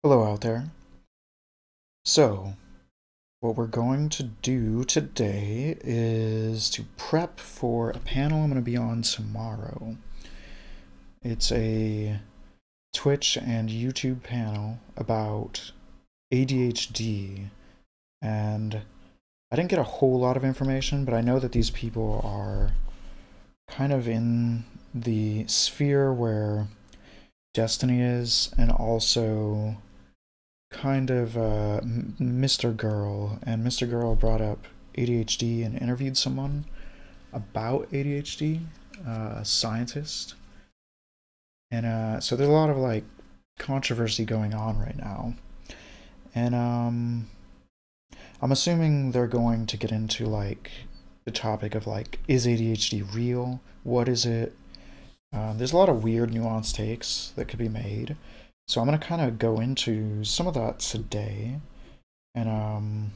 Hello out there. So, what we're going to do today is to prep for a panel I'm going to be on tomorrow. It's a Twitch and YouTube panel about ADHD, and I didn't get a whole lot of information, but I know that these people are kind of in the sphere where Destiny is, and also kind of Mr. Girl, and Mr. Girl brought up ADHD and interviewed someone about ADHD, a scientist. And so there's a lot of like controversy going on right now. And I'm assuming they're going to get into like the topic of like, is ADHD real? What is it? There's a lot of weird nuanced takes that could be made. So I'm going to kind of go into some of that today. And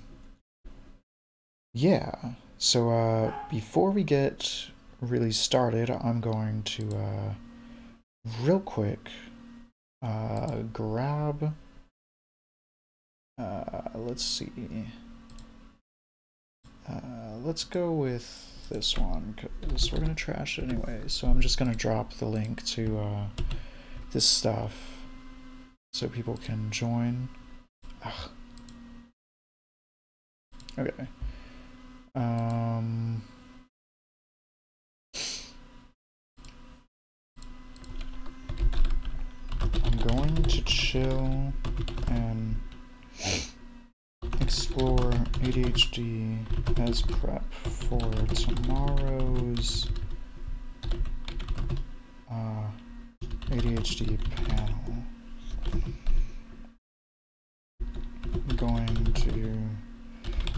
yeah. So before we get really started, I'm going to real quick grab let's see. Let's go with this one because we're going to trash it anyway. So I'm just going to drop the link to this stuff so people can join. Ugh. Okay. I'm going to chill and explore ADHD as prep for tomorrow's ADHD panel. I'm going to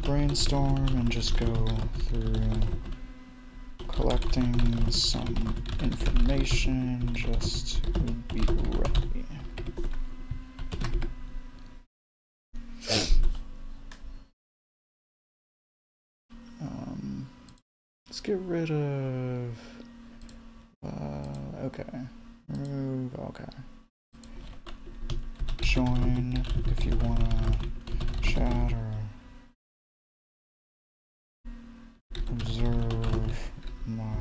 brainstorm and just go through collecting some information just to be ready. Let's get rid of okay. Remove okay. Join if you wanna chat or observe my,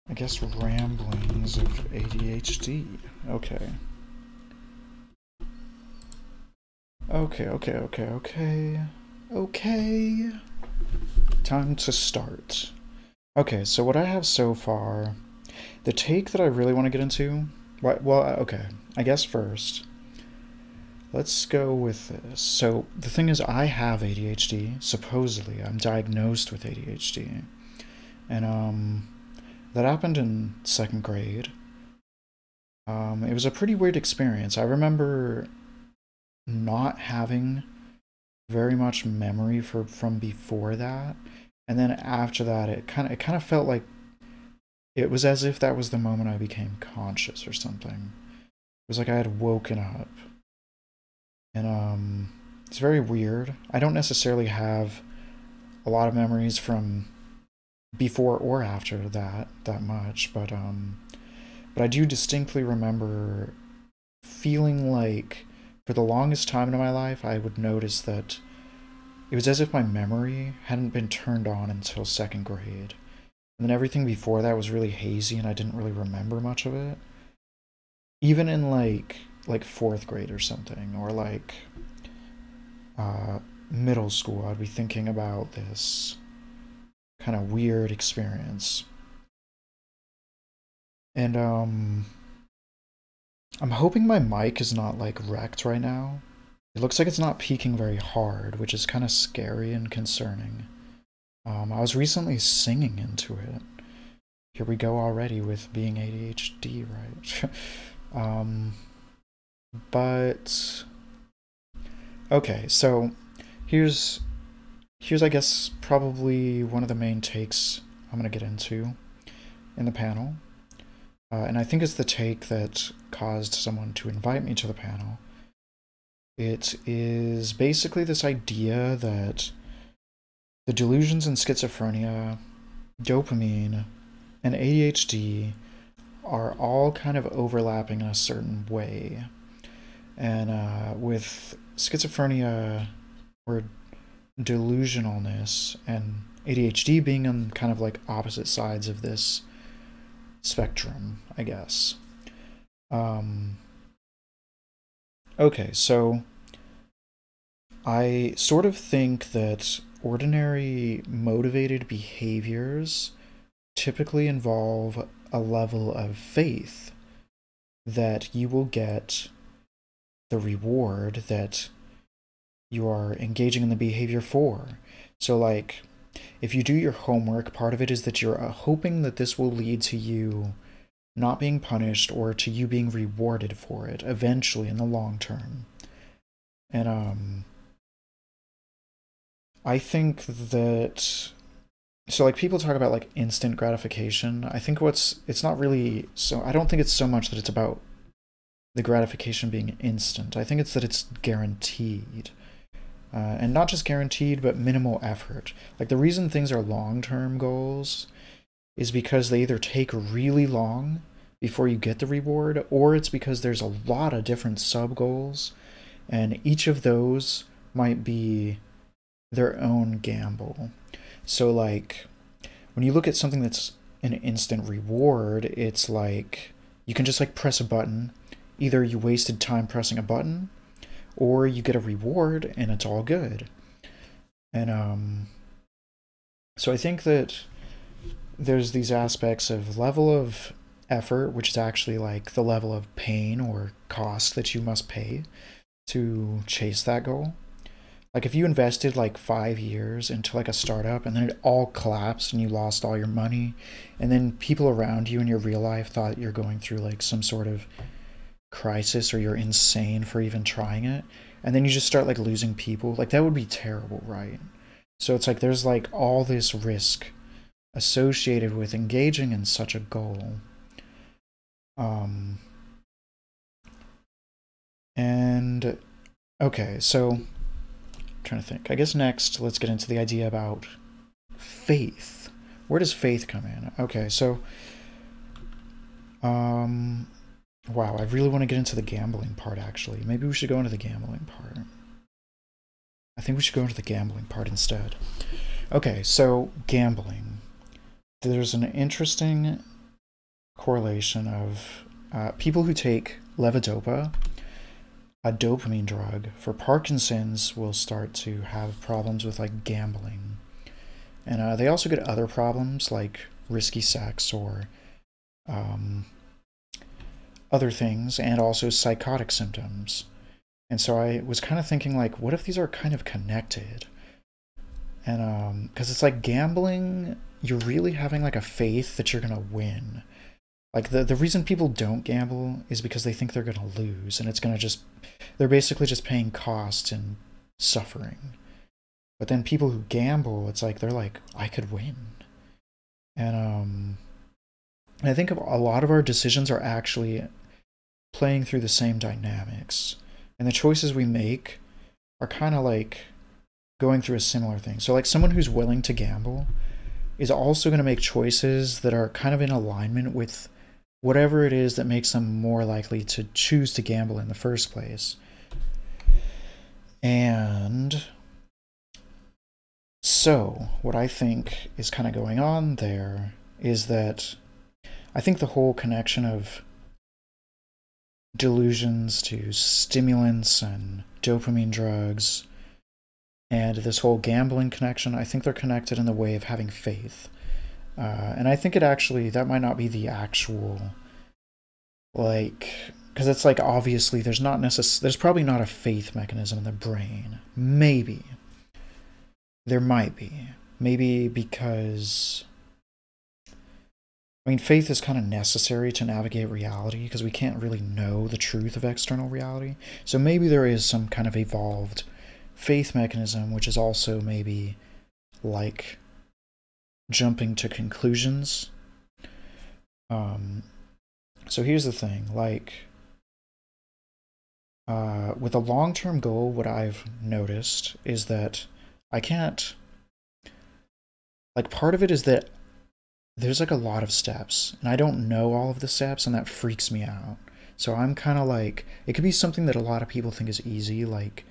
I guess, ramblings of ADHD. Okay. Okay. Time to start. Okay, so what I have so far, the take that I really want to get into, well, okay, I guess first, let's go with this. So the thing is, I have ADHD, supposedly. I'm diagnosed with ADHD. And that happened in 2nd grade. It was a pretty weird experience. I remember not having very much memory from before that, and then after that it kind of felt like it was as if that was the moment I became conscious or something. It was like I had woken up. And it's very weird. I don't necessarily have a lot of memories from before or after that much, but I do distinctly remember feeling like for the longest time in my life I would notice that it was as if my memory hadn't been turned on until 2nd grade. And then everything before that was really hazy and I didn't really remember much of it. Even in like 4th grade or something, or like middle school, I'd be thinking about this kind of weird experience. And I'm hoping my mic is not like wrecked right now. It looks like it's not peaking very hard, which is kind of scary and concerning. I was recently singing into it. Here we go already with being ADHD, right? But okay, so here's I guess probably one of the main takes I'm gonna get into in the panel. And I think it's the take that caused someone to invite me to the panel. It is basically this idea that the delusions in schizophrenia, dopamine, and ADHD are all kind of overlapping in a certain way. And with schizophrenia or delusionalness and ADHD being on kind of like opposite sides of this spectrum, I guess. Okay, so I sort of think that ordinary motivated behaviors typically involve a level of faith that you will get the reward that you are engaging in the behavior for. So, like, if you do your homework, part of it is that you're hoping that this will lead to you not being punished or to you being rewarded for it eventually in the long term. And I think that, so like people talk about like instant gratification. I think it's not really, so I don't think it's so much that it's about the gratification being instant. I think it's that it's guaranteed. And not just guaranteed, but minimal effort. Like the reason things are long-term goals is because they either take really long before you get the reward, or it's because there's a lot of different sub-goals, and each of those might be their own gamble. So like, when you look at something that's an instant reward, it's like, you can just like press a button. Either you wasted time pressing a button, or you get a reward and it's all good. And so I think that there's these aspects of level of effort, which is actually like the level of pain or cost that you must pay to chase that goal. Like if you invested like 5 years into like a startup and then it all collapsed and you lost all your money, and then people around you in your real life thought you're going through like some sort of crisis or you're insane for even trying it, and then you just start like losing people, like that would be terrible, right? So it's like there's like all this risk associated with engaging in such a goal. And okay, so I'm trying to think. I guess next let's get into the idea about faith. Where does faith come in? Okay, so wow, I really want to get into the gambling part, actually. Maybe we should go into the gambling part. I think we should go into the gambling part instead. Okay, so gambling. There's an interesting correlation of people who take levodopa, a dopamine drug, for Parkinson's will start to have problems with like gambling. And they also get other problems like risky sex or other things, and also psychotic symptoms. And so I was kind of thinking like, what if these are kind of connected? And because it's like gambling, you're really having like a faith that you're gonna win. Like the reason people don't gamble is because they think they're gonna lose, and it's gonna just, they're basically just paying costs and suffering. But then people who gamble, it's like they're like, I could win. And I think a lot of our decisions are actually playing through the same dynamics, and the choices we make are kind of like going through a similar thing. So like someone who's willing to gamble is also going to make choices that are kind of in alignment with whatever it is that makes them more likely to choose to gamble in the first place. And so what I think is kind of going on there is that I think the whole connection of delusions to stimulants and dopamine drugs and this whole gambling connection, I think they're connected in the way of having faith. And I think it actually, that might not be the actual, like, because it's like obviously there's probably not a faith mechanism in the brain. Maybe. There might be. Maybe because, I mean, faith is kind of necessary to navigate reality because we can't really know the truth of external reality. So maybe there is some kind of evolved faith mechanism, which is also maybe like jumping to conclusions. So here's the thing, like, with a long-term goal, what I've noticed is that I can't, like, part of it is that there's like a lot of steps, and I don't know all of the steps, and that freaks me out. So I'm kind of like, it could be something that a lot of people think is easy, like,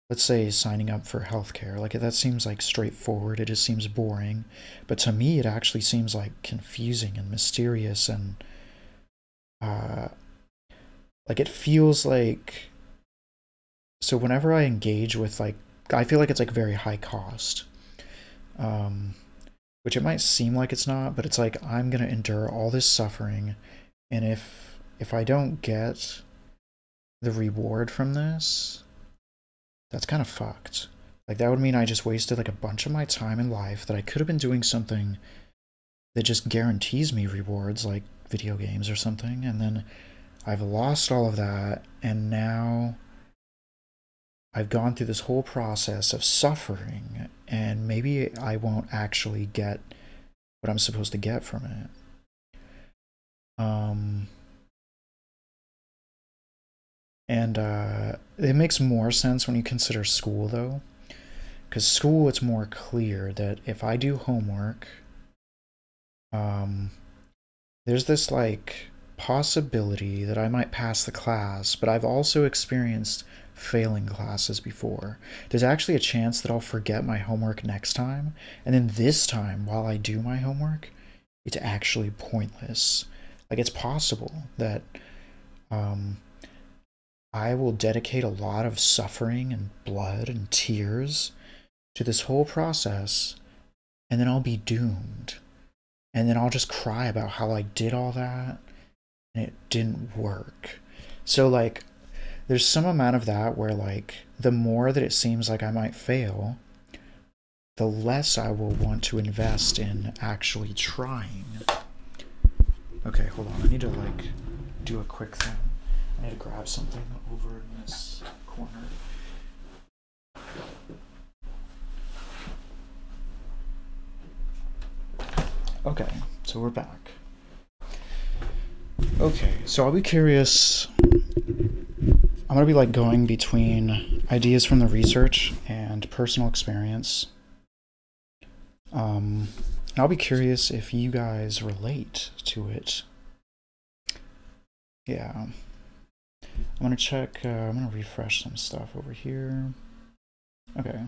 let's say signing up for healthcare. Like, that seems like straightforward, it just seems boring. But to me, it actually seems like confusing and mysterious, and uh, like it feels like, so whenever I engage with, like, I feel like it's like very high cost. Um, which it might seem like it's not, but it's like I'm gonna endure all this suffering, and if I don't get the reward from this, that's kind of fucked. Like, that would mean I just wasted like a bunch of my time in life that I could have been doing something that just guarantees me rewards, like video games or something, and then I've lost all of that, and now I've gone through this whole process of suffering, and maybe I won't actually get what I'm supposed to get from it. And it makes more sense when you consider school, though, because school, it's more clear that if I do homework, there's this like possibility that I might pass the class, but I've also experienced failing classes before. There's actually a chance that I'll forget my homework next time, and then this time, while I do my homework, it's actually pointless. Like, it's possible that I will dedicate a lot of suffering and blood and tears to this whole process, and then I'll be doomed. And then I'll just cry about how I did all that and it didn't work. So, like, there's some amount of that where, like, the more that it seems like I might fail, the less I will want to invest in actually trying. Okay, hold on. I need to, like, do a quick thing. I need to grab something over in this corner. Okay, so we're back. Okay, so I'll be curious. I'm gonna be like going between ideas from the research and personal experience. And I'll be curious if you guys relate to it. Yeah. I'm gonna check, I'm gonna refresh some stuff over here. Okay.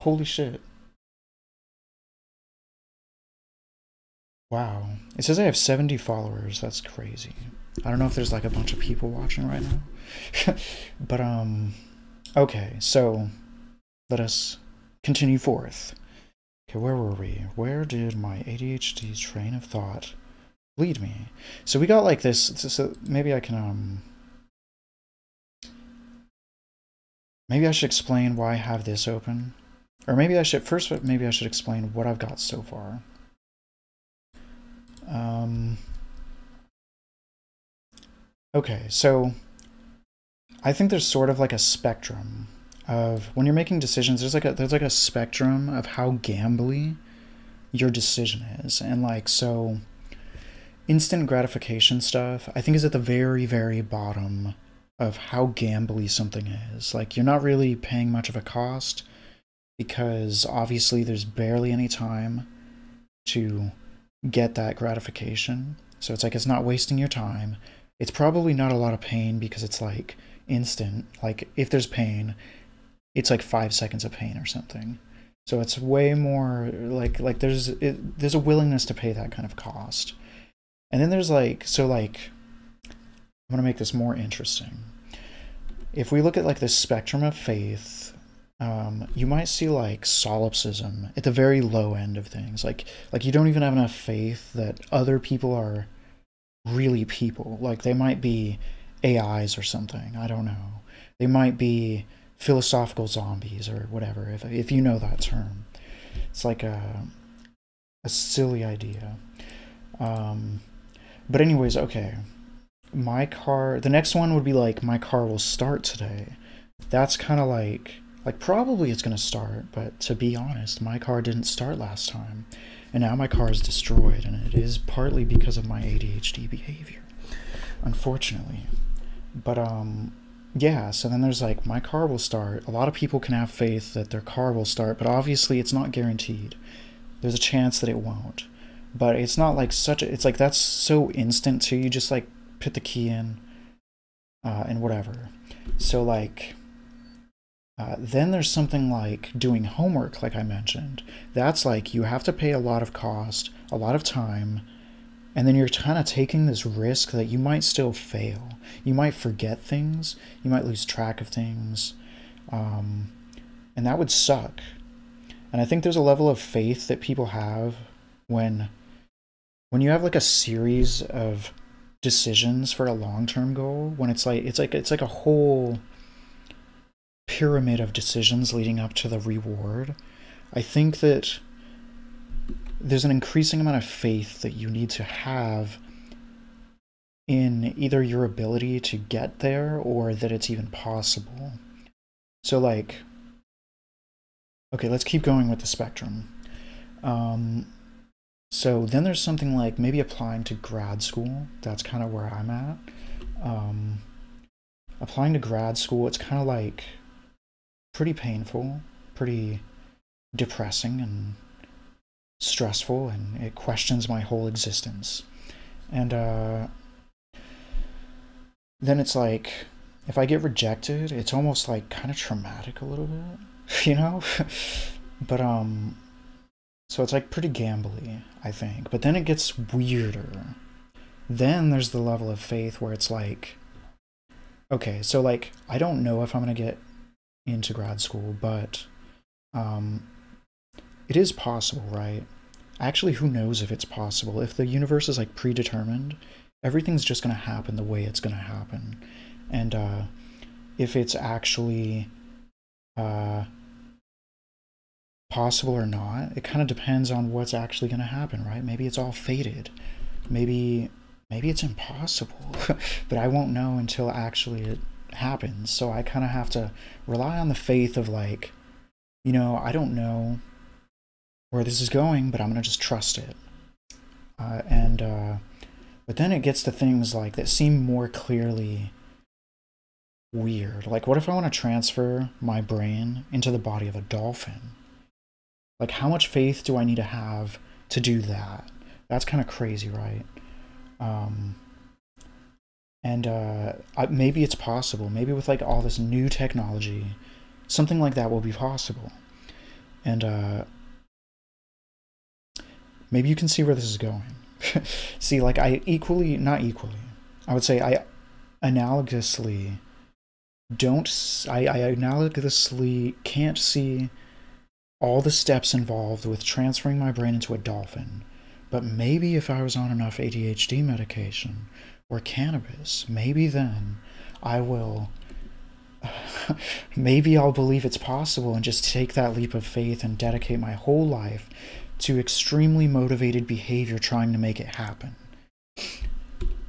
Holy shit. Wow. It says I have 70 followers. That's crazy. I don't know if there's like a bunch of people watching right now. But, okay, so let us continue forth. Okay, where were we? Where did my ADHD train of thought lead me? So we got like this, so maybe I can, maybe I should explain why I have this open. Or maybe I should, first, maybe I should explain what I've got so far. Okay, so I think there's sort of like a spectrum of, when you're making decisions, there's like a spectrum of how gambly your decision is. And like, so instant gratification stuff, I think, is at the very, very bottom of how gambly something is. Like, you're not really paying much of a cost because obviously there's barely any time to get that gratification. So it's like, it's not wasting your time. It's probably not a lot of pain because it's like instant. Like, if there's pain, it's like 5 seconds of pain or something. So it's way more like there's a willingness to pay that kind of cost. And then there's like, so like, I'm gonna make this more interesting. If we look at like this spectrum of faith, you might see like solipsism at the very low end of things. Like you don't even have enough faith that other people are really people. Like, they might be AIs or something. I don't know. They might be philosophical zombies or whatever, if you know that term. It's like a silly idea. But anyways, okay. My car, the next one would be like, my car will start today. That's kind of like probably it's going to start, but to be honest, my car didn't start last time. And now my car is destroyed, and it is partly because of my ADHD behavior, unfortunately. But, yeah, so then there's like, my car will start. A lot of people can have faith that their car will start, but obviously it's not guaranteed. There's a chance that it won't. but it's not like it's like that's so instant too. You just like put the key in and whatever. So like then there's something like doing homework, like I mentioned. That's like you have to pay a lot of cost, a lot of time, and then you're kind of taking this risk that you might still fail. You might forget things, you might lose track of things, and that would suck. And I think there's a level of faith that people have when you have like a series of decisions for a long-term goal, when it's like a whole pyramid of decisions leading up to the reward. I think that there's an increasing amount of faith that you need to have in either your ability to get there or that it's even possible. So like, okay, let's keep going with the spectrum. So then there's something like maybe applying to grad school. That's kind of where I'm at. Applying to grad school, it's kind of like pretty painful, pretty depressing and stressful, and it questions my whole existence. And then it's like, if I get rejected, it's almost like kind of traumatic a little bit, you know? But so it's like pretty gambly, I think. But then it gets weirder. Then there's the level of faith where it's like, okay, so like I don't know if I'm gonna get into grad school, but it is possible, right? Actually, who knows if it's possible? If the universe is like predetermined, everything's just gonna happen the way it's gonna happen. And if it's actually possible or not, it kind of depends on what's actually gonna happen, right? Maybe it's all fated. Maybe it's impossible, but I won't know until actually it happens. So I kind of have to rely on the faith of like, you know, I don't know where this is going, but I'm gonna just trust it. But then it gets to things like that seem more clearly weird. Like, what if I want to transfer my brain into the body of a dolphin? Like, how much faith do I need to have to do that? That's kind of crazy, right? Maybe it's possible. Maybe with like all this new technology, something like that will be possible. And maybe you can see where this is going. See, like I would say I analogously can't see all the steps involved with transferring my brain into a dolphin. But maybe if I was on enough ADHD medication or cannabis, maybe then I will, maybe I'll believe it's possible and just take that leap of faith and dedicate my whole life to extremely motivated behavior trying to make it happen.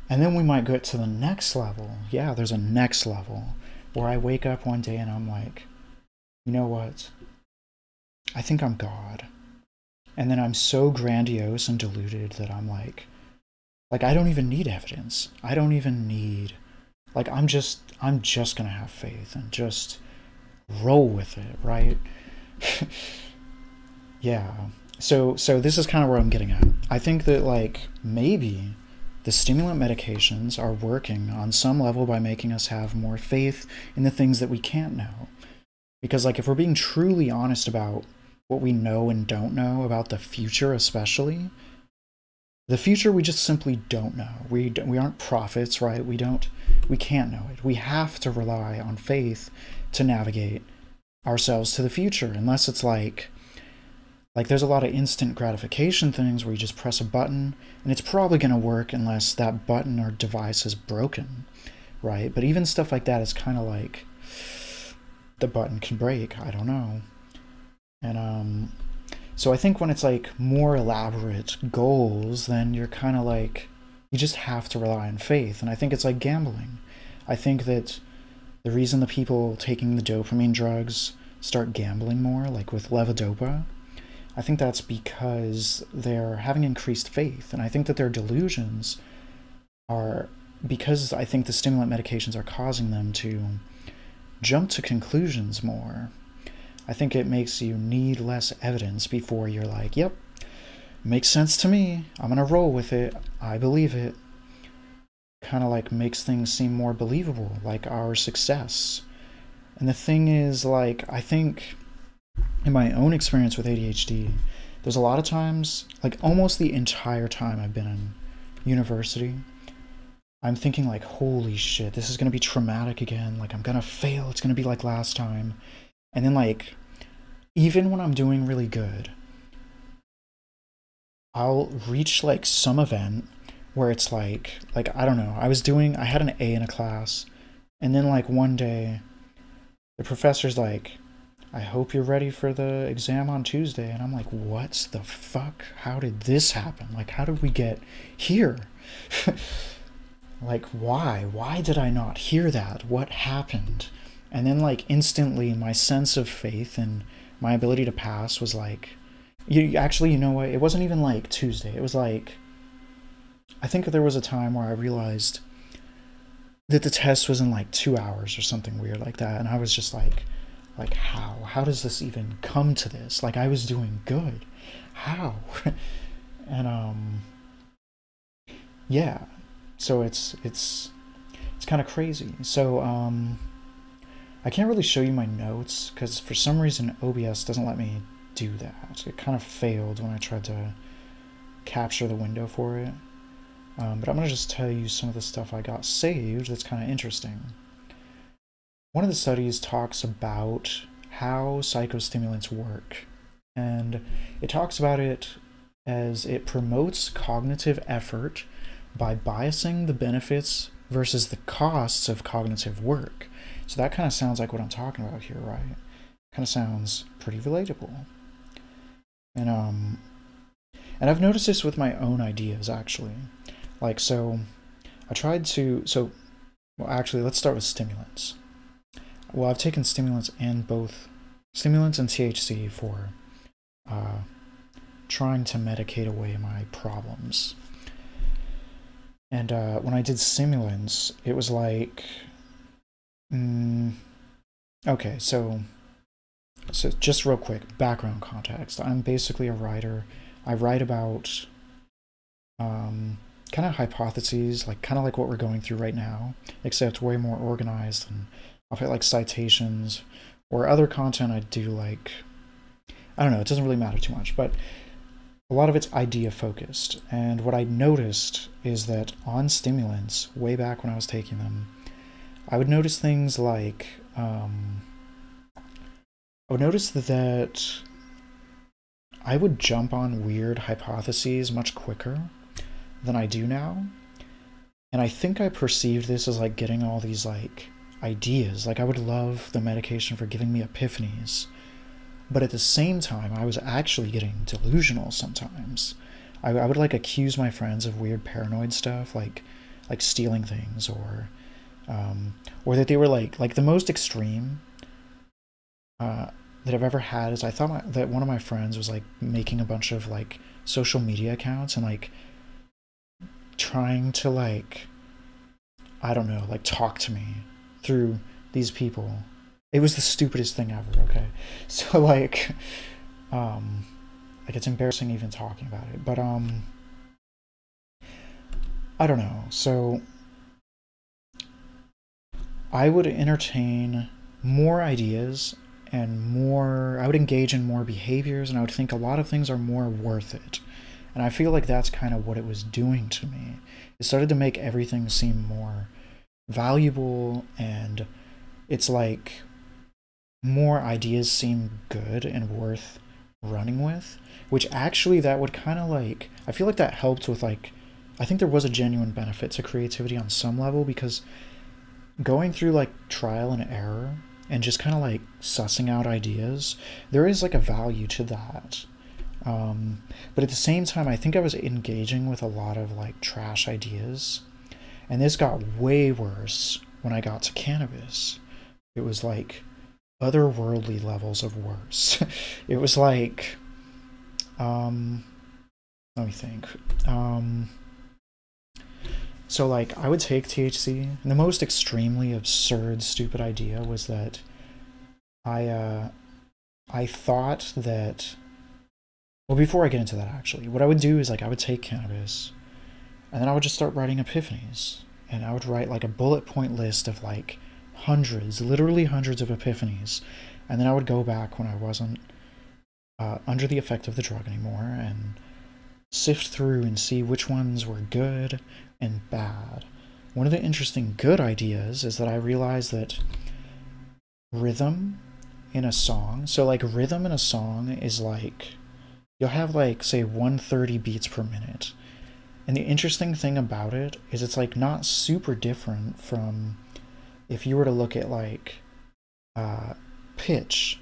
And then we might get to the next level. Yeah, there's a next level where I wake up one day and I'm like, you know what? I think I'm God. And then I'm so grandiose and deluded that I'm like I don't even need evidence. I don't even need, like, I'm just gonna have faith and just roll with it, right? Yeah. So this is kind of where I'm getting at. I think that like maybe the stimulant medications are working on some level by making us have more faith in the things that we can't know. Because like if we're being truly honest about what we know and don't know about the future, especially the future, we just simply don't know. We aren't prophets, right? We can't know it. We have to rely on faith to navigate ourselves to the future, unless it's like there's a lot of instant gratification things where you just press a button and it's probably going to work unless that button or device is broken, right? But even stuff like that is kind of like the button can break. I don't know. And so I think when it's like more elaborate goals, then you're kind of like, you just have to rely on faith. And I think it's like gambling. I think that the reason the people taking the dopamine drugs start gambling more, like with levodopa, I think that's because they're having increased faith. And I think that their delusions are because I think the stimulant medications are causing them to jump to conclusions more. I think it makes you need less evidence before you're like, yep, Makes sense to me. I'm gonna roll with it. I believe it. Kind of like makes things seem more believable, like our success. And the thing is, like, I think in my own experience with ADHD, there's a lot of times, like almost the entire time I've been in university, I'm thinking like, holy shit, this is gonna be traumatic again. Like, I'm gonna fail. It's gonna be like last time. And then, like, even when I'm doing really good, I'll reach like some event where it's like I don't know. I had an A in a class, and then like one day, the professor's like, "I hope you're ready for the exam on Tuesday," and I'm like, "What the fuck? How did this happen? Like, how did we get here?" Like, why? Why did I not hear that? What happened? And then, like, instantly, my sense of faith and my ability to pass was like, you know what? It wasn't even like Tuesday. It was like, I think there was a time where I realized that the test was in like 2 hours or something weird like that. And I was just like, how? How does this even come to this? Like, I was doing good. How? And, yeah. So it's kind of crazy. So, I can't really show you my notes because for some reason OBS doesn't let me do that. It kind of failed when I tried to capture the window for it. But I'm going to just tell you some of the stuff I got saved that's kind of interesting. One of the studies talks about how psychostimulants work, and it talks about it as it promotes cognitive effort by biasing the benefits versus the costs of cognitive work. So that kind of sounds like what I'm talking about here, right? Kind of sounds pretty relatable. And I've noticed this with my own ideas, actually. Like, so I tried to, well, actually, let's start with stimulants. Well, I've taken stimulants and THC for trying to medicate away my problems. And when I did stimulants, it was like, okay, so just real quick, background context. I'm basically a writer. I write about kind of hypotheses, like kind of like what we're going through right now, except way more organized. And I'll put like citations or other content I do, like, I don't know, it doesn't really matter too much, but a lot of it's idea focused. And what I noticed is that on stimulants, way back when I was taking them, I would notice things like, I would notice that I would jump on weird hypotheses much quicker than I do now. And I think I perceived this as like getting all these like ideas. Like, I would love the medication for giving me epiphanies. But at the same time, I was actually getting delusional sometimes. I would like accuse my friends of weird paranoid stuff, like stealing things, or that they were like the most extreme that I've ever had is I thought that one of my friends was like making a bunch of like social media accounts and like trying to like, I don't know, like talk to me through these people. It was the stupidest thing ever, okay? So like it's embarrassing even talking about it, but I don't know. So I would entertain more ideas and I would engage in more behaviors, and I would think a lot of things are more worth it. And I feel like that's kind of what it was doing to me. It started to make everything seem more valuable, and it's like more ideas seem good and worth running with, which actually that would kind of like, I feel like that helped with like, I think there was a genuine benefit to creativity on some level, because going through like trial and error and just kind of like sussing out ideas, there is like a value to that. But at the same time, I think I was engaging with a lot of like trash ideas, and this got way worse when I got to cannabis. It was like otherworldly levels of worse. It was like, let me think. So like I would take THC, and the most extremely absurd, stupid idea was that I thought that, Well, before I get into that, actually, what I would do is like I would take cannabis, and then I would just start writing epiphanies, and I would write like a bullet point list of like hundreds, literally hundreds of epiphanies, and then I would go back when I wasn't under the effect of the drug anymore and sift through and see which ones were good and bad. One of the interesting good ideas is that I realized that rhythm in a song, so like rhythm in a song is like, you'll have like, say, 130 beats per minute. And the interesting thing about it is it's like not super different from if you were to look at like pitch.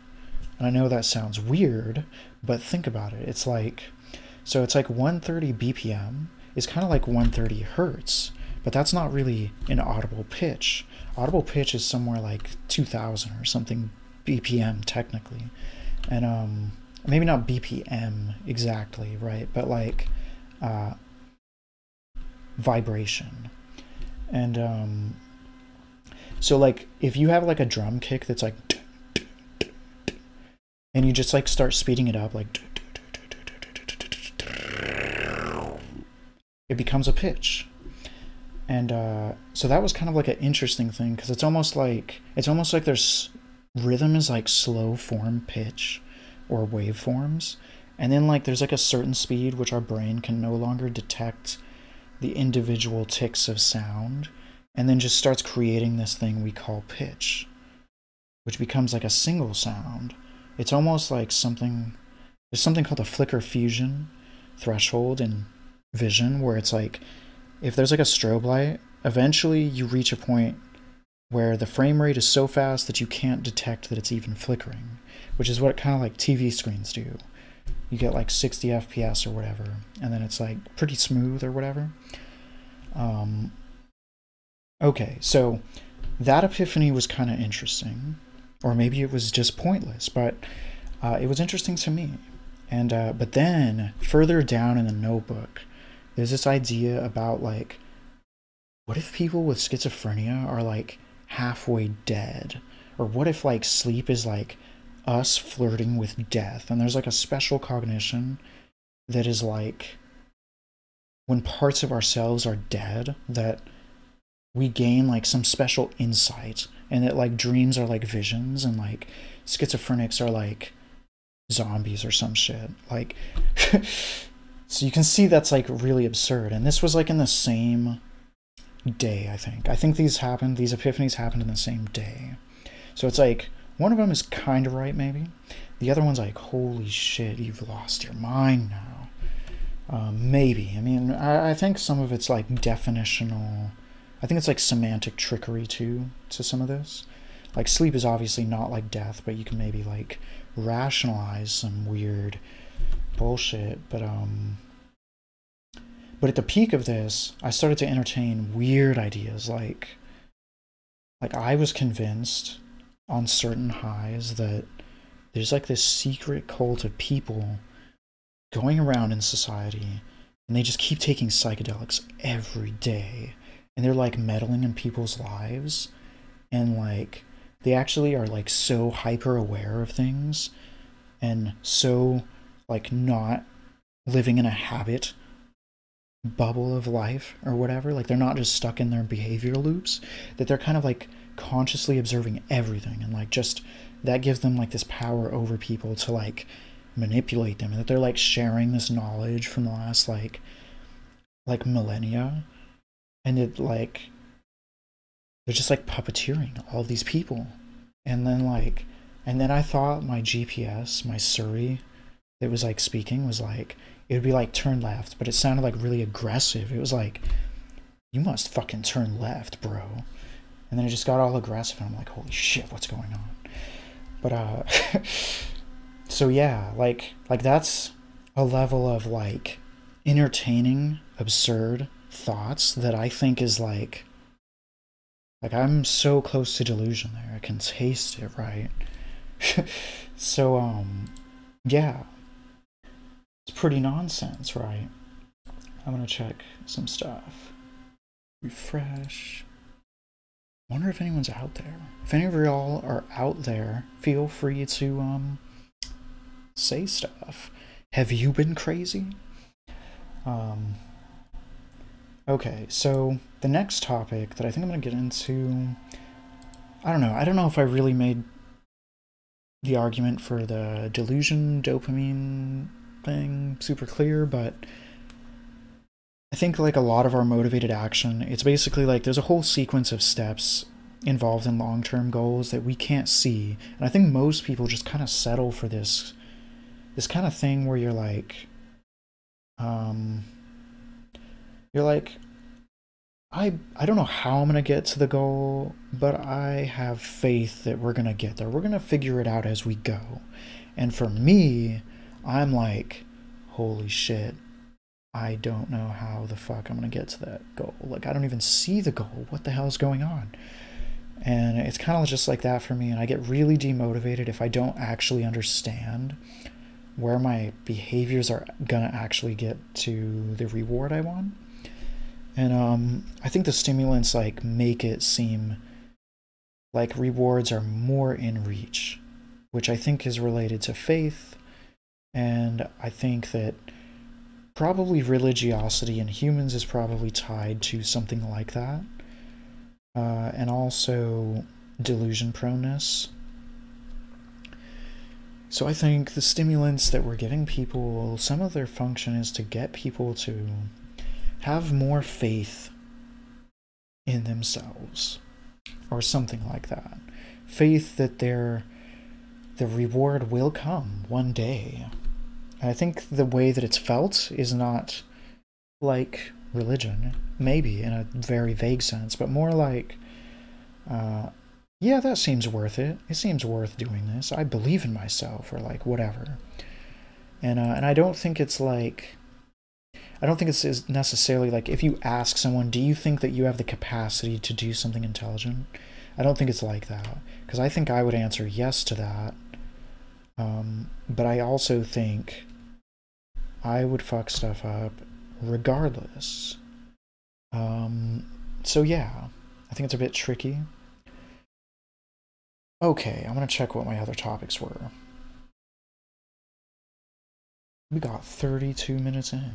And I know that sounds weird, but think about it. It's like, so it's like 130 BPM is kind of like 130 hertz, but that's not really an audible pitch. Audible pitch is somewhere like 2000 or something BPM technically. And maybe not BPM exactly, right? But like vibration. And so like if you have like a drum kick that's like, and you just like start speeding it up, like it becomes a pitch. And so that was kind of like an interesting thing, because it's almost like there's rhythm is like slow form pitch or waveforms, and then like there's like a certain speed which our brain can no longer detect the individual ticks of sound, and then just starts creating this thing we call pitch, which becomes like a single sound. It's almost like there's something called a flicker fusion threshold in vision, where it's like if there's like a strobe light, eventually you reach a point where the frame rate is so fast that you can't detect that it's even flickering, which is what kind of like TV screens do. You get like 60 FPS or whatever, and then it's like pretty smooth or whatever. Okay, so that epiphany was kind of interesting, or maybe it was just pointless, but it was interesting to me. And but then further down in the notebook, there's this idea about like, what if people with schizophrenia are like halfway dead? Or what if like sleep is like us flirting with death, and there's like a special cognition that is like when parts of ourselves are dead, that we gain like some special insight, and that like dreams are like visions, and like schizophrenics are like zombies or some shit. Like so you can see that's like really absurd. And this was like in the same day, I think these epiphanies happened in the same day. So it's like one of them is kind of right, maybe. The other one's like, holy shit, you've lost your mind now. Maybe. I mean, I think some of it's like definitional. I think it's like semantic trickery too, to some of this. Like sleep is obviously not like death, but you can maybe like rationalize some weird bullshit. But at the peak of this, I started to entertain weird ideas. Like I was convinced on certain highs that there's like this secret cult of people going around in society, and they just keep taking psychedelics every day, and they're like meddling in people's lives, and like they actually are like so hyper aware of things, and so like not living in a habit bubble of life or whatever. Like they're not just stuck in their behavior loops, that they're kind of like consciously observing everything, and like just that gives them like this power over people to like manipulate them, and that they're like sharing this knowledge from the last like millennia, and it like they're just like puppeteering all these people. And then I thought my GPS, my Surrey that was like speaking, was like, it would be like turn left, but it sounded like really aggressive. It was like, you must fucking turn left, bro. And then it just got all aggressive, and I'm like, holy shit, what's going on? But so yeah, like that's a level of like entertaining absurd thoughts that I think is like I'm so close to delusion there. I can taste it, right? So yeah, it's pretty nonsense, right? I'm gonna check some stuff. Refresh. Wonder if anyone's out there. If any of y'all are out there, feel free to say stuff. Have you been crazy? Okay, so the next topic that I think I'm going to get into, I don't know. I don't know if I really made the argument for the delusion dopamine thing super clear, but I think like a lot of our motivated action, it's basically like there's a whole sequence of steps involved in long-term goals that we can't see. And I think most people just kind of settle for this kind of thing where you're like I don't know how I'm going to get to the goal, but I have faith that we're going to get there. We're going to figure it out as we go. And for me, I'm like, holy shit, I don't know how the fuck I'm going to get to that goal. Like, I don't even see the goal. What the hell is going on? And it's kind of just like that for me. And I get really demotivated if I don't actually understand where my behaviors are going to actually get to the reward I want. And I think the stimulants like make it seem like rewards are more in reach, which I think is related to faith. And I think that probably religiosity in humans is probably tied to something like that. And also delusion proneness. So I think the stimulants that we're giving people, some of their function is to get people to have more faith in themselves or something like that. Faith that the reward will come one day. And I think the way that it's felt is not like religion, maybe in a very vague sense, but more like, yeah, that seems worth it. It seems worth doing this. I believe in myself, or like whatever. And I don't think it's like, I don't think it's necessarily like if you ask someone, do you think that you have the capacity to do something intelligent? I don't think it's like that, because I think I would answer yes to that. But I also think I would fuck stuff up regardless. So yeah, I think it's a bit tricky. Okay, I'm gonna check what my other topics were. We got 32 minutes in.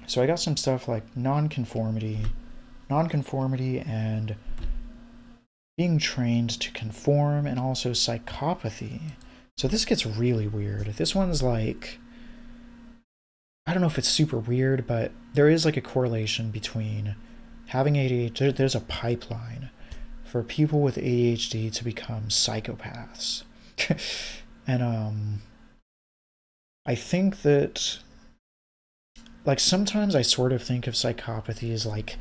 So I got some stuff like nonconformity and being trained to conform, and also psychopathy. So this gets really weird. This one's like, I don't know if it's super weird, but there is like a correlation between having ADHD. There's a pipeline for people with ADHD to become psychopaths. And I think that, like, sometimes I sort of think of psychopathy as like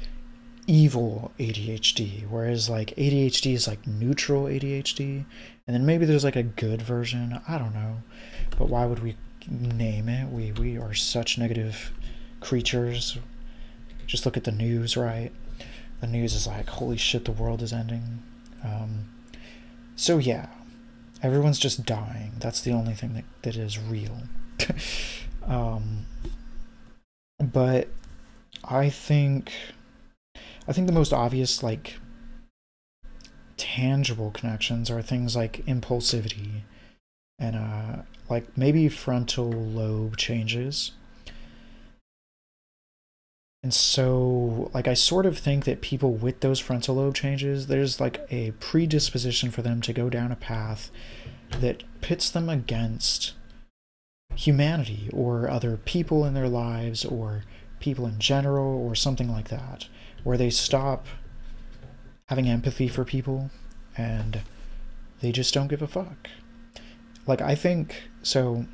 evil ADHD, whereas like ADHD is like neutral ADHD, and then maybe there's like a good version. I don't know, but why would we name it? We are such negative creatures. Just look at the news, right? The news is like, holy shit, the world is ending. So yeah, everyone's just dying. That's the only thing that is real. But I think the most obvious, like, tangible connections are things like impulsivity and like maybe frontal lobe changes. And so, like, I sort of think that people with those frontal lobe changes, there's like a predisposition for them to go down a path that pits them against humanity or other people in their lives or people in general or something like that, where they stop having empathy for people and they just don't give a fuck. Like, I think some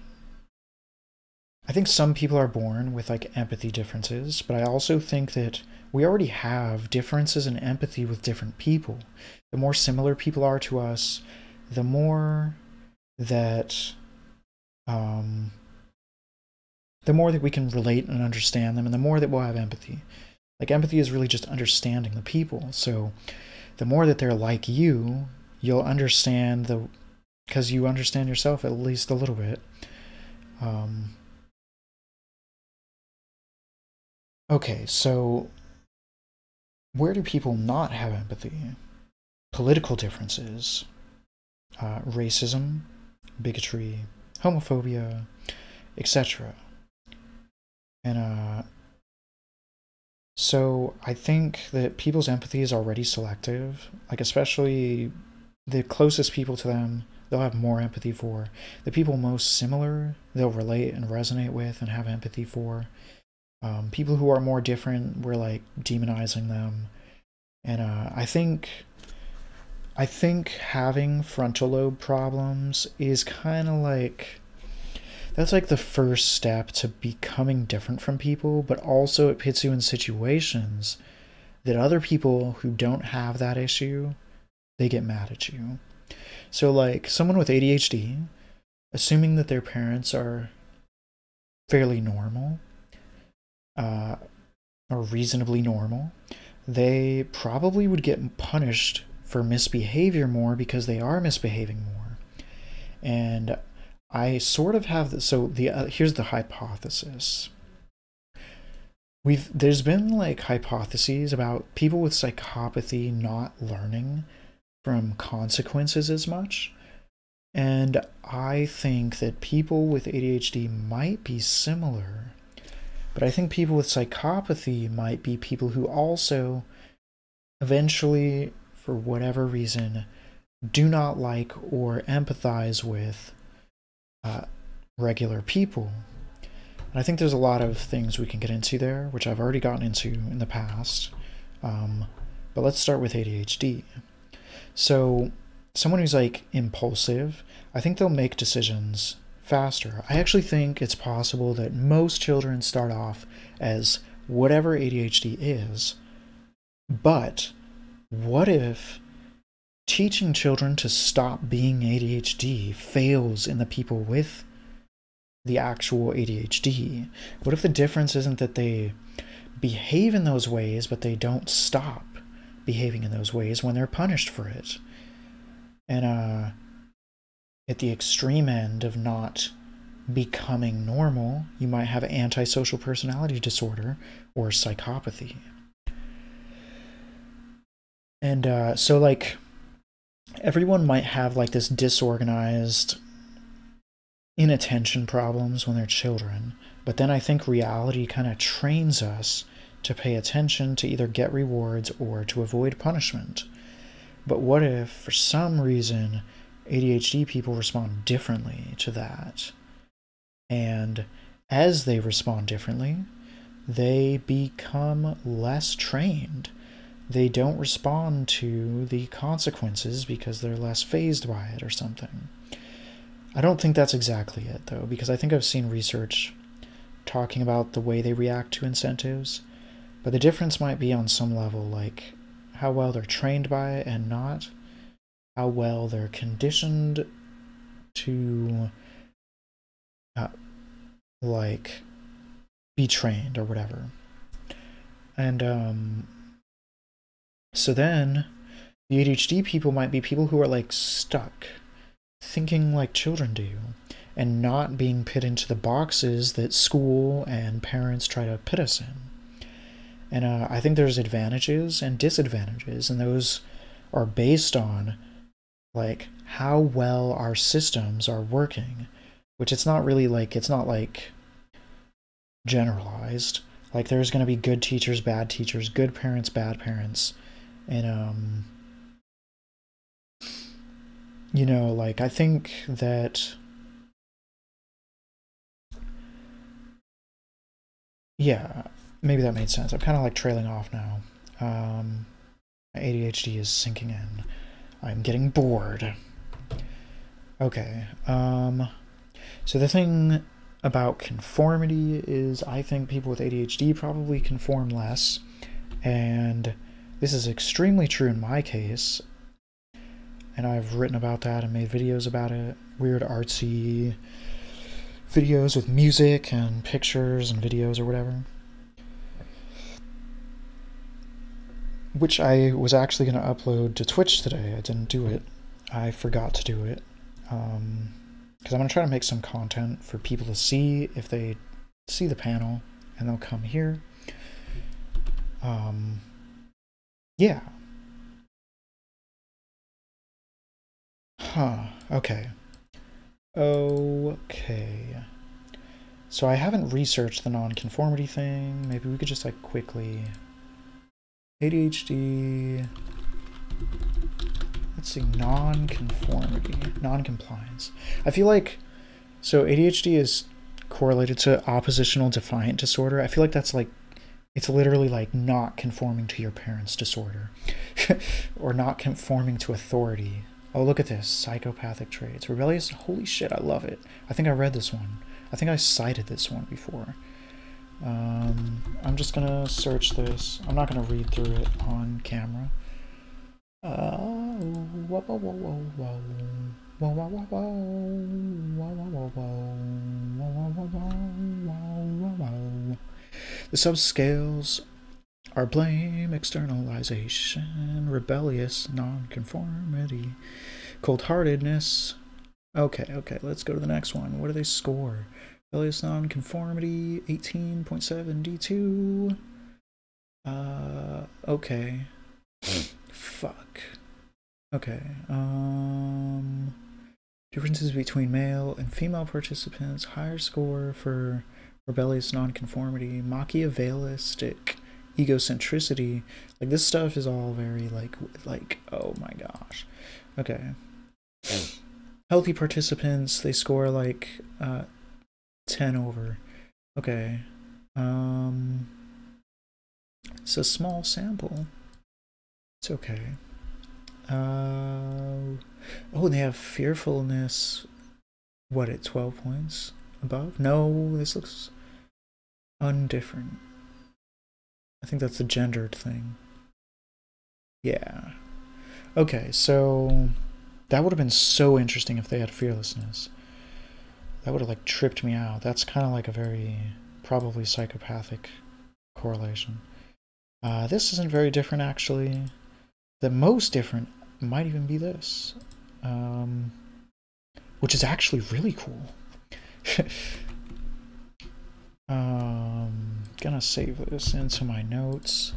people are born with like empathy differences, but I also think that we already have differences in empathy with different people. The more similar people are to us, the more that we can relate and understand them, and the more that we'll have empathy. Like, empathy is really just understanding the people. So the more that they're like you, you'll understand because you understand yourself at least a little bit. Okay, so where do people not have empathy? Political differences, racism, bigotry, homophobia, etc. And so I think that people's empathy is already selective, like especially the closest people to them, they'll have more empathy for. The people most similar, they'll relate and resonate with and have empathy for. People who are more different, we're like demonizing them. And I think having frontal lobe problems is kind of like, that's like the first step to becoming different from people, but also it puts you in situations that other people who don't have that issue, they get mad at you. So like someone with ADHD, assuming that their parents are fairly normal, or reasonably normal, they probably would get punished for misbehavior more because they are misbehaving more. And I sort of have here's the hypothesis. There's been like hypotheses about people with psychopathy not learning from consequences as much. And I think that people with ADHD might be similar. But I think people with psychopathy might be people who also eventually, for whatever reason, do not like or empathize with regular people. And I think there's a lot of things we can get into there, which I've already gotten into in the past. But let's start with ADHD. So someone who's like impulsive, I think they'll make decisions faster. I actually think it's possible that most children start off as whatever ADHD is, but what if teaching children to stop being ADHD fails in the people with the actual ADHD? What if the difference isn't that they behave in those ways, but they don't stop behaving in those ways when they're punished for it? And at the extreme end of not becoming normal, you might have antisocial personality disorder or psychopathy. And so like everyone might have like this disorganized inattention problems when they're children, but then I think reality kind of trains us to pay attention, to either get rewards or to avoid punishment. But what if for some reason ADHD people respond differently to that? And as they respond differently, they become less trained. They don't respond to the consequences because they're less fazed by it or something. I don't think that's exactly it, though, because I think I've seen research talking about the way they react to incentives, but the difference might be on some level, like how well they're trained by it and not how well they're conditioned to like be trained or whatever. And so then the ADHD people might be people who are like stuck thinking like children do and not being put into the boxes that school and parents try to put us in. And I think there's advantages and disadvantages, and those are based on like how well our systems are working, which it's not really like, it's not like generalized. Like there's going to be good teachers, bad teachers, good parents, bad parents. And you know, like I think that, yeah, maybe that made sense. I'm kind of like trailing off now. My ADHD is sinking in. I'm getting bored. Okay. So the thing about conformity is I think people with ADHD probably conform less, and this is extremely true in my case, and I've written about that and made videos about it, weird artsy videos with music and pictures and videos or whatever, which I was actually going to upload to Twitch today. I didn't do it. I forgot to do it. Because I'm going to try to make some content for people to see if they see the panel and they'll come here. Yeah. Okay. Okay. So I haven't researched the non-conformity thing. Maybe we could just like quickly... ADHD... Let's see, non-conformity, non-compliance. I feel like, so ADHD is correlated to oppositional defiant disorder. I feel like that's like, it's literally like not conforming to your parents' disorder or not conforming to authority. Oh, look at this, psychopathic traits. Rebellious, holy shit, I love it. I think I read this one. I think I cited this one before. I'm just gonna search this. I'm not gonna read through it on camera. The subscales are blame, externalization, rebellious, nonconformity, cold-heartedness. Okay, let's go to the next one. What do they score? Rebellious nonconformity, 18.7 D2. Okay. Fuck. Okay. Differences between male and female participants. Higher score for rebellious nonconformity. Machiavellistic egocentricity. Like, this stuff is all very, like, oh my gosh. Okay. Healthy participants, they score, like, 10 over. Okay. It's a small sample. It's okay. Oh, they have fearfulness. What, at 12 points above? No, this looks undifferent. I think that's the gendered thing. Yeah. Okay, so that would have been so interesting if they had fearlessness. That would have, like, tripped me out. That's kind of like a very probably psychopathic correlation. This isn't very different, actually. The most different might even be this, which is actually really cool. Gonna save this into my notes.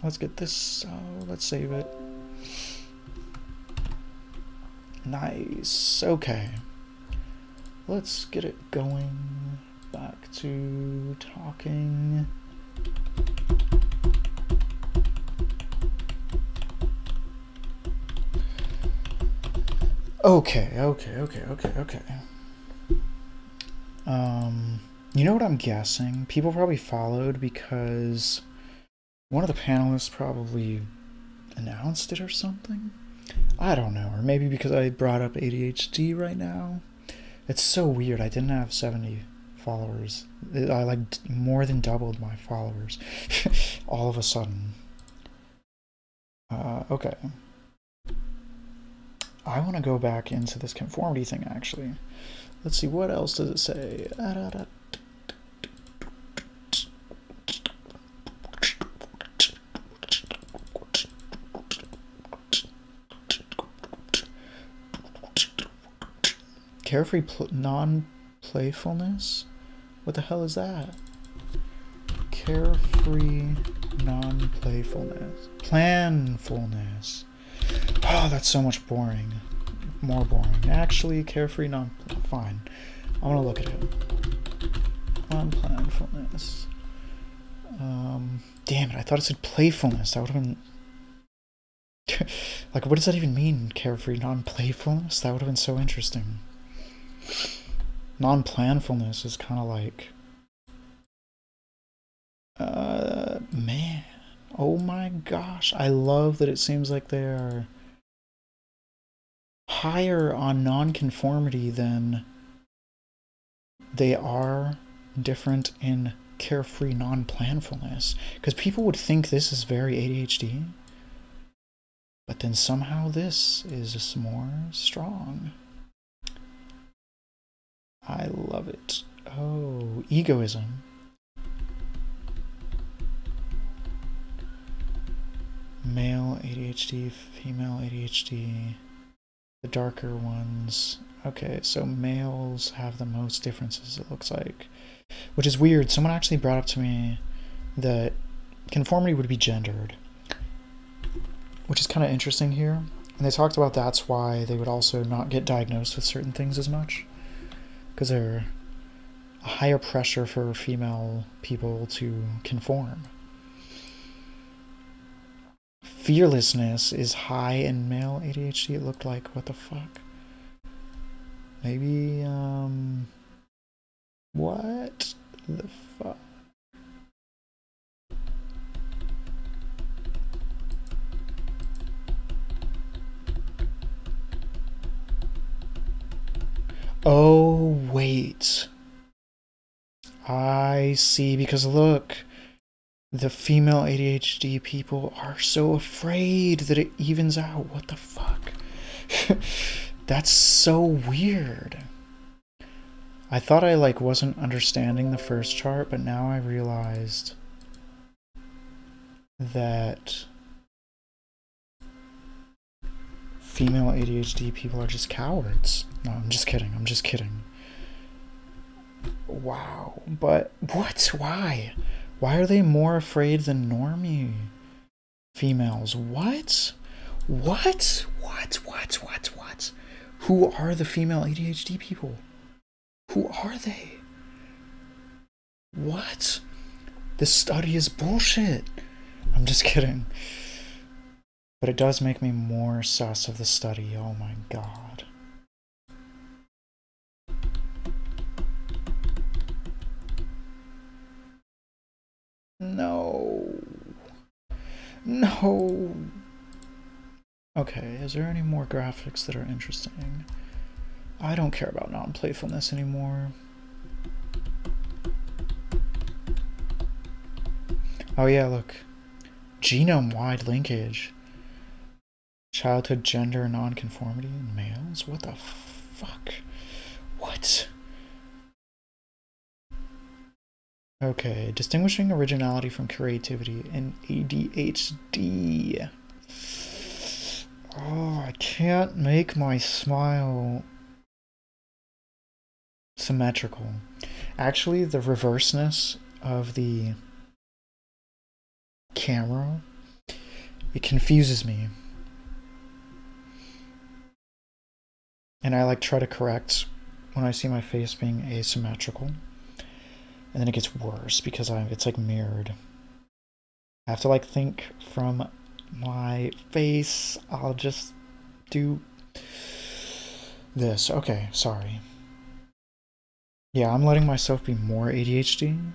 Let's get this, let's save it. Nice, okay. Let's get it going. Back to talking. Okay. You know what I'm guessing? People probably followed because one of the panelists probably announced it or something. I don't know, or maybe because I brought up ADHD right now. It's so weird. I didn't have 70 followers. I like more than doubled my followers all of a sudden. Okay. I want to go back into this conformity thing, actually. Let's see, what else does it say? Carefree non-playfulness? What the hell is that? Carefree non-playfulness. Planfulness. Oh, that's so much boring. More boring. Actually, carefree non... Fine. I want to look at it. Non-planfulness. Damn it, I thought it said playfulness. That would have been... like, what does that even mean, carefree non-playfulness? That would have been so interesting. Non-planfulness is kind of like... man. Oh my gosh. I love that it seems like they are higher on non-conformity than they are different in carefree non-planfulness. Because people would think this is very ADHD. But then somehow this is more strong. I love it. Oh, egoism. Male ADHD, female ADHD, the darker ones. Okay, so males have the most differences, it looks like. Which is weird. Someone actually brought up to me that conformity would be gendered, which is kind of interesting here. And they talked about that's why they would also not get diagnosed with certain things as much, because they're a higher pressure for female people to conform. Fearlessness is high in male ADHD, it looked like. What the fuck? Maybe, what the fuck? Oh, wait. I see, because look, the female ADHD people are so afraid that it evens out. What the fuck? That's so weird. I thought I wasn't understanding the first chart, but now I realized that female ADHD people are just cowards. No, I'm just kidding. I'm just kidding. Wow. But what? Why? Why are they more afraid than normie females? What? What? Who are the female ADHD people? Who are they? What? This study is bullshit. I'm just kidding. But it does make me more sus of the study. Oh my god. No. No. Okay, is there any more graphics that are interesting? I don't care about non-playfulness anymore. Oh yeah, look. Genome-wide linkage. Childhood gender nonconformity in males? What the fuck? What? Okay, distinguishing originality from creativity in ADHD. Oh, I can't make my smile symmetrical. Actually, the reverseness of the camera, it confuses me. And I try to correct when I see my face being asymmetrical. And then it gets worse because it's mirrored. I have to think from my face. I'll just do this. Okay, sorry. Yeah, I'm letting myself be more ADHD.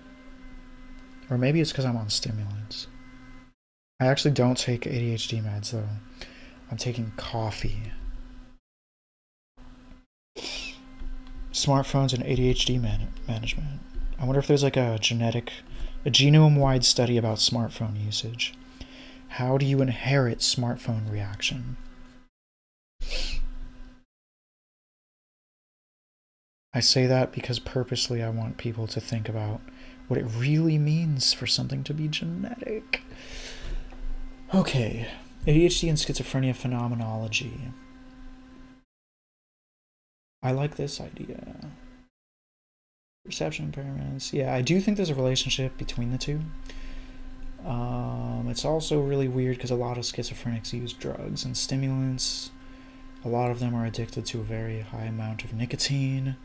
Or maybe it's because I'm on stimulants. I actually don't take ADHD meds though. I'm taking coffee. Smartphones and ADHD management. I wonder if there's a genome-wide study about smartphone usage. How do you inherit smartphone reaction? I say that because purposely I want people to think about what it really means for something to be genetic. Okay, ADHD and schizophrenia phenomenology. I like this idea. Perception impairments. Yeah, I do think there's a relationship between the two. It's also really weird because a lot of schizophrenics use drugs and stimulants. A lot of them are addicted to a very high amount of nicotine.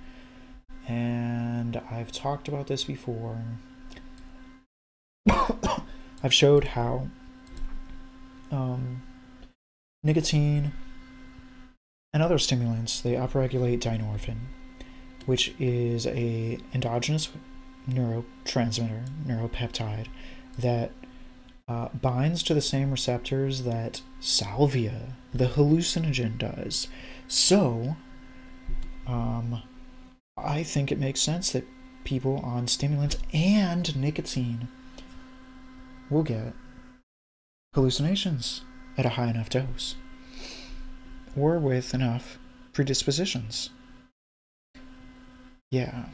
And I've talked about this before. I've showed how nicotine and other stimulants, they upregulate dynorphin, which is a endogenous neurotransmitter, neuropeptide, that binds to the same receptors that salvia, the hallucinogen, does. So, I think it makes sense that people on stimulants and nicotine will get hallucinations at a high enough dose, or with enough predispositions. Yeah.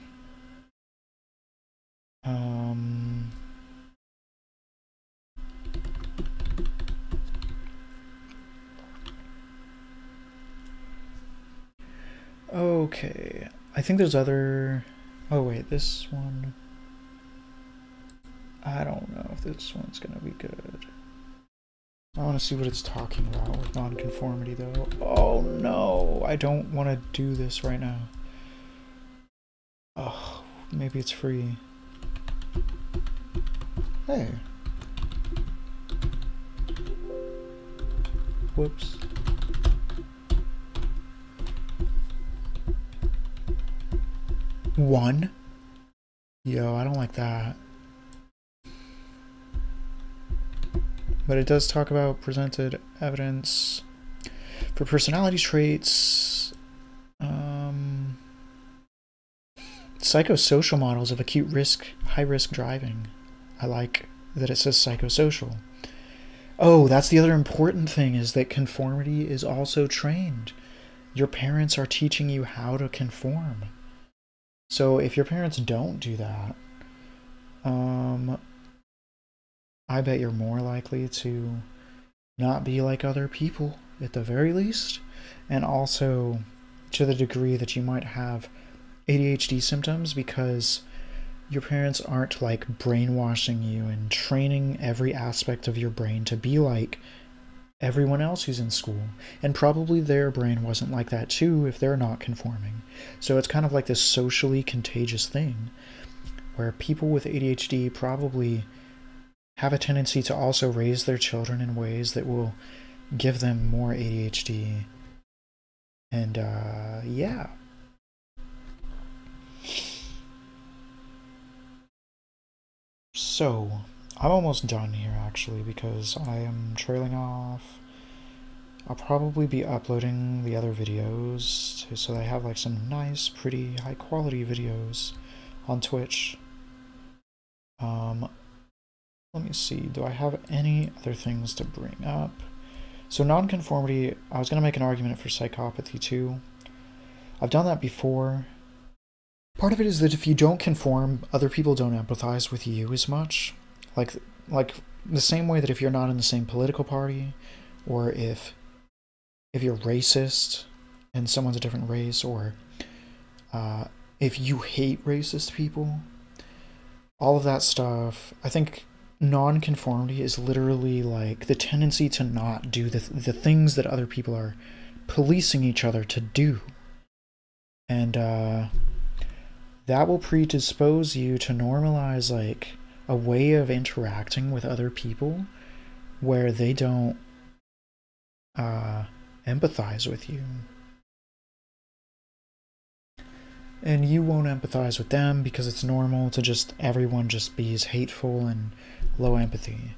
Okay. I think there's other... Oh, wait, this one... I don't know if this one's gonna be good. I want to see what it's talking about with nonconformity, though. Oh, no! I don't want to do this right now. Oh, maybe it's free. Hey. Whoops. One? Yo, I don't like that. But it does talk about presented evidence for personality traits, psychosocial models of acute risk, high-risk driving. I like that it says psychosocial. Oh, that's the other important thing, is that conformity is also trained. Your parents are teaching you how to conform. So if your parents don't do that, I bet you're more likely to not be like other people, at the very least. And also, to the degree that you might have ADHD symptoms because your parents aren't like brainwashing you and training every aspect of your brain to be like everyone else who's in school. And probably their brain wasn't like that too if they're not conforming. So it's kind of like this socially contagious thing where people with ADHD probably have a tendency to also raise their children in ways that will give them more ADHD. And yeah. So, I'm almost done here actually because I am trailing off. I'll probably be uploading the other videos so I have like some nice, pretty, high quality videos on Twitch. Let me see, do I have any other things to bring up? So nonconformity, I was going to make an argument for psychopathy too. I've done that before. Part of it is that if you don't conform, other people don't empathize with you as much. Like the same way that if you're not in the same political party, or if you're racist and someone's a different race, or if you hate racist people, all of that stuff, I think nonconformity is literally like the tendency to not do the things that other people are policing each other to do. And that will predispose you to normalize like a way of interacting with other people where they don't empathize with you. And you won't empathize with them because it's normal to just everyone just be as hateful and low empathy.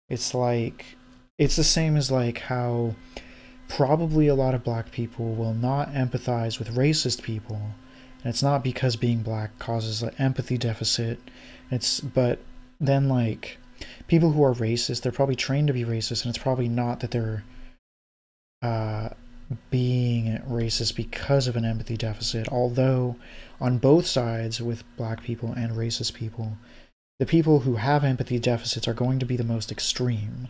It's like, it's the same as like how probably a lot of black people will not empathize with racist people. And it's not because being black causes an empathy deficit. But then like people who are racist, they're probably trained to be racist, and it's probably not that they're being racist because of an empathy deficit. Although on both sides, with black people and racist people, the people who have empathy deficits are going to be the most extreme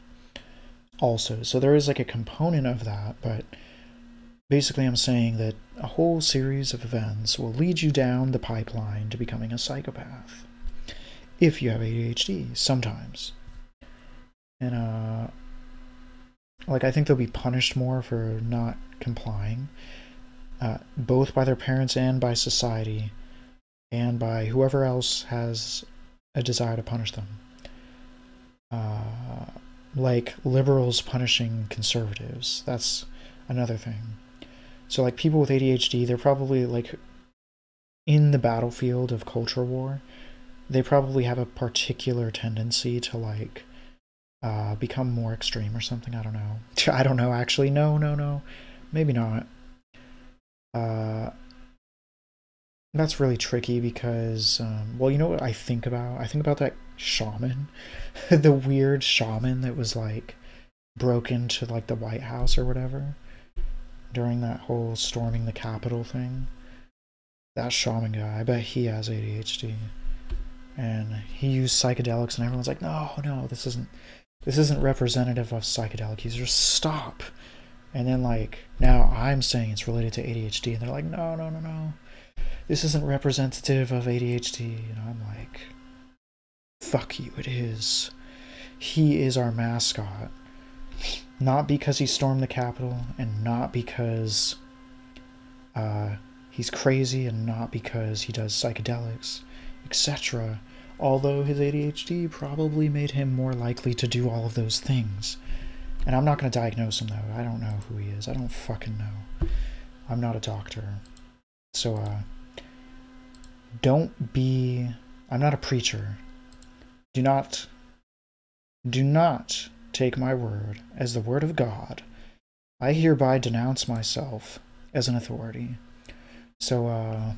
also. So there is like a component of that, but basically I'm saying that a whole series of events will lead you down the pipeline to becoming a psychopath if you have ADHD sometimes. And like I think they'll be punished more for not complying, both by their parents and by society and by whoever else has a desire to punish them. Like liberals punishing conservatives, that's another thing. So like people with ADHD, they're probably like in the battlefield of culture war, they probably have a particular tendency to like become more extreme or something. I don't know. I don't know actually. No. Maybe not. That's really tricky because, well, you know what I think about? I think about that shaman, the weird shaman that was like broke into like the White House or whatever during that whole storming the Capitol thing. That shaman guy, I bet he has ADHD, and he used psychedelics, and everyone's like, no, this isn't representative of psychedelic users. Stop. And then, like, now I'm saying it's related to ADHD, and they're like, no, no, no, no. This isn't representative of ADHD. And I'm like, fuck you, it is. He is our mascot. Not because he stormed the Capitol, and not because he's crazy, and not because he does psychedelics, etc. Although his ADHD probably made him more likely to do all of those things. And I'm not going to diagnose him, though. I don't know who he is. I don't fucking know. I'm not a doctor. So, I'm not a preacher. Do not take my word as the word of God. I hereby denounce myself as an authority. So,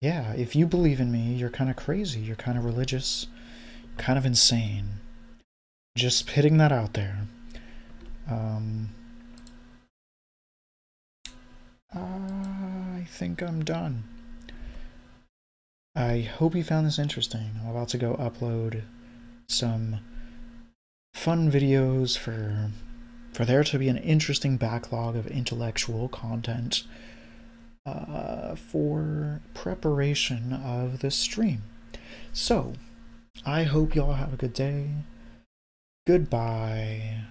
yeah, if you believe in me, you're kind of crazy. You're kind of religious. Kind of insane. Just hitting that out there. I think I'm done. I hope you found this interesting. I'm about to go upload some fun videos for there to be an interesting backlog of intellectual content for preparation of the stream. So, I hope y'all have a good day. Goodbye.